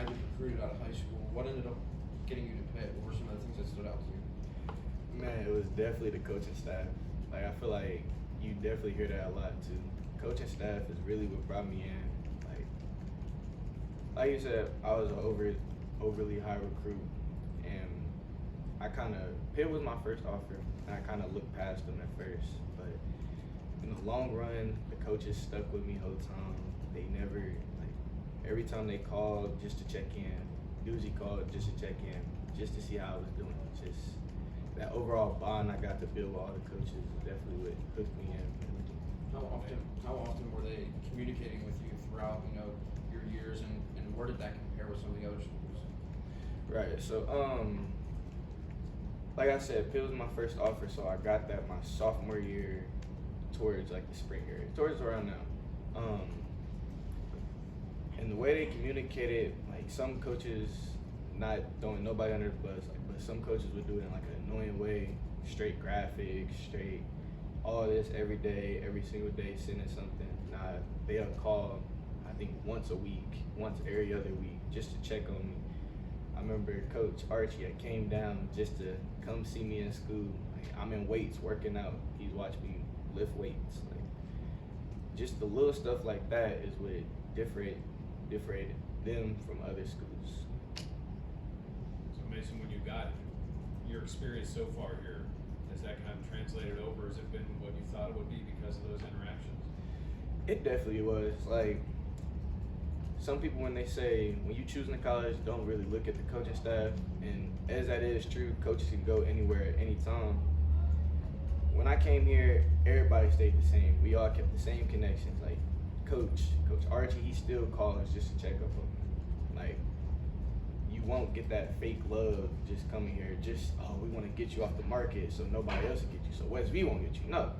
highly recruited out of high school. What ended up getting you to Pitt? What were some of the things that stood out to you? Man, it was definitely the coaching staff. Like, I feel like you definitely hear that a lot too. Coaching staff is really what brought me in. Like you said, I was an overly high recruit, and Pitt was my first offer, and I kind of looked past them at first. But in the long run, the coaches stuck with me the whole time. They never, like, every time they called just to check in, Doozy called just to check in, just to see how I was doing. Just that overall bond I got to build with all the coaches is definitely what hooked me in. How often were they communicating with you throughout, your years, and where did that compare with some of the other schools? Right. So, like I said, Pitt was my first offer, so I got that my sophomore year, towards like the spring area, towards around now. And the way they communicated, like some coaches, not throwing nobody under the bus, but some coaches would do it in like an annoying way, straight graphics, straight all this every day, every single day, sending something. Nah, they'll call, I think once a week, once every other week, just to check on me. I remember Coach Archie, I came down just to come see me in school. Like, I'm in weights, working out. He's watching me lift weights. Like, just the little stuff like that is what differentiated them from other schools. So Mason, when you got your experience so far here, has that kind of translated over? Has it been what you thought it would be because of those interactions? It definitely was. Like, some people, when they say, when you choosing a college, don't really look at the coaching staff. And as that is true, coaches can go anywhere at any time. When I came here, everybody stayed the same. We all kept the same connections. Like, Coach Archie, he still calls just to check up on me. Like, you won't get that fake love just coming here, just, oh, we want to get you off the market so nobody else will get you, so West V won't get you. No.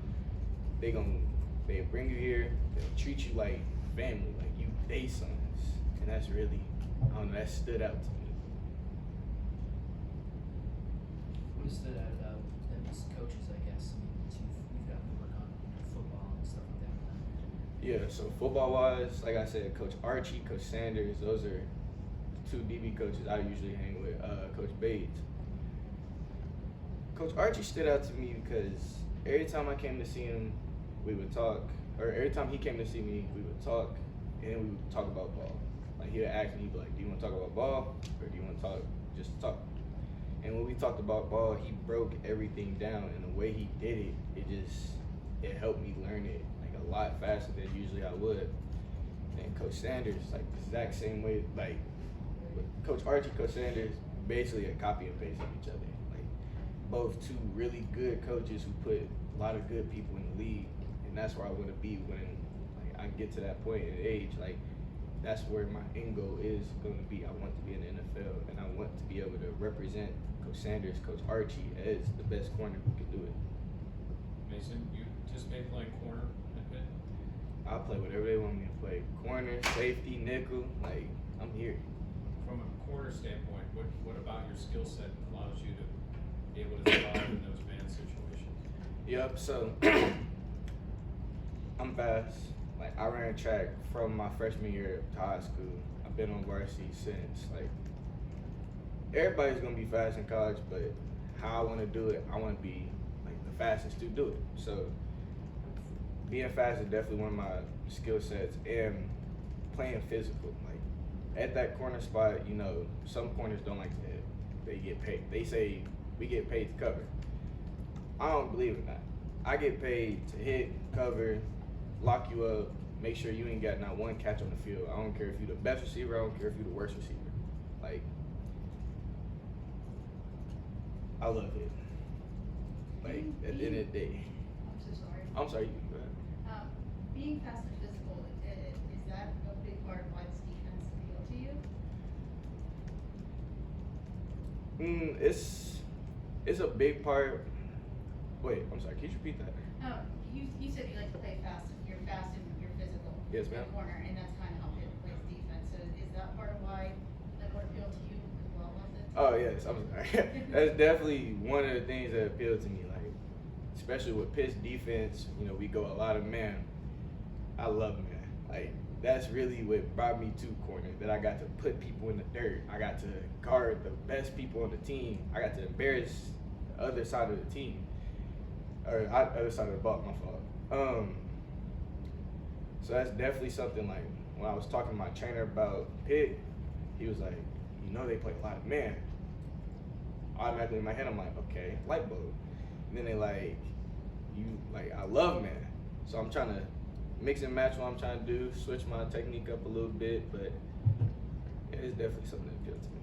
They'll bring you here, they'll treat you like family, like you they sons. And that's really, I don't know, that stood out to me. What stood out about them as coaches, I guess? I mean, you've got to work on football and stuff like that. Yeah, so football-wise, like I said, Coach Archie, Coach Sanders, those are two DB coaches I usually hang with. Coach Bates. Coach Archie stood out to me because every time I came to see him, we would talk, or every time he came to see me, we would talk, and we would talk about ball. Like, he would ask me, he'd be like, do you want to talk about ball, or do you want to talk, just talk? And when we talked about ball, he broke everything down, and the way he did it, it helped me learn it like a lot faster than usually I would. And Coach Sanders, like the exact same way, like Coach Archie, Coach Sanders, basically a copy and paste of each other. Like, both two really good coaches who put a lot of good people in the league, and that's where I want to be when I get to that point in age. Like, that's where my end goal is going to be. I want to be in the NFL, and I want to be able to represent Coach Sanders, Coach Archie as the best corner who can do it. Mason, you anticipate playing corner at Pitt? I'll play whatever they want me to play. Corner, safety, nickel, like, I'm here. From a corner standpoint, what about your skill set allows you to be able to survive in those man situations? Yep, so I'm fast. Like, I ran track from my freshman year to high school. I've been on varsity since. Like, everybody's gonna be fast in college, but how I want to do it, I want to be like the fastest to do it. So being fast is definitely one of my skill sets, and playing physical. Like, at that corner spot, some corners don't like to hit. They get paid. They say we get paid to cover. I don't believe in that. I get paid to hit, cover, lock you up, make sure you ain't got not one catch on the field. I don't care if you're the best receiver, I don't care if you're the worst receiver. Like, I love it. Like, at the end of the day. I'm so sorry. I'm sorry, you can go ahead. Being fast and physical, is that a big part of why this defense appealed to you? It's a big part. Wait, I'm sorry, can you repeat that? You said you like to play fast. You're fast and you're physical. Yes, ma'am. In corner, and that's kind of how Pitt plays defense. So is that part of why that would appeal to you as well? Was it? Oh yes, I'm sorry. That's definitely one of the things that appealed to me. Like, especially with Pitt's defense, we go a lot of man. I love man. Like, that's really what brought me to corner. That I got to put people in the dirt. I got to guard the best people on the team. I got to embarrass the other side of the team, or other side of the ball. My fault. So that's definitely something. Like when I was talking to my trainer about Pitt, he was like, you know, they play a lot of man. Automatically in my head, I'm like, okay, light bulb. And then they like, I love man. So I'm trying to mix and match what I'm trying to do, switch my technique up a little bit, but yeah, it's definitely something that appealed to me.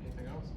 Anything else?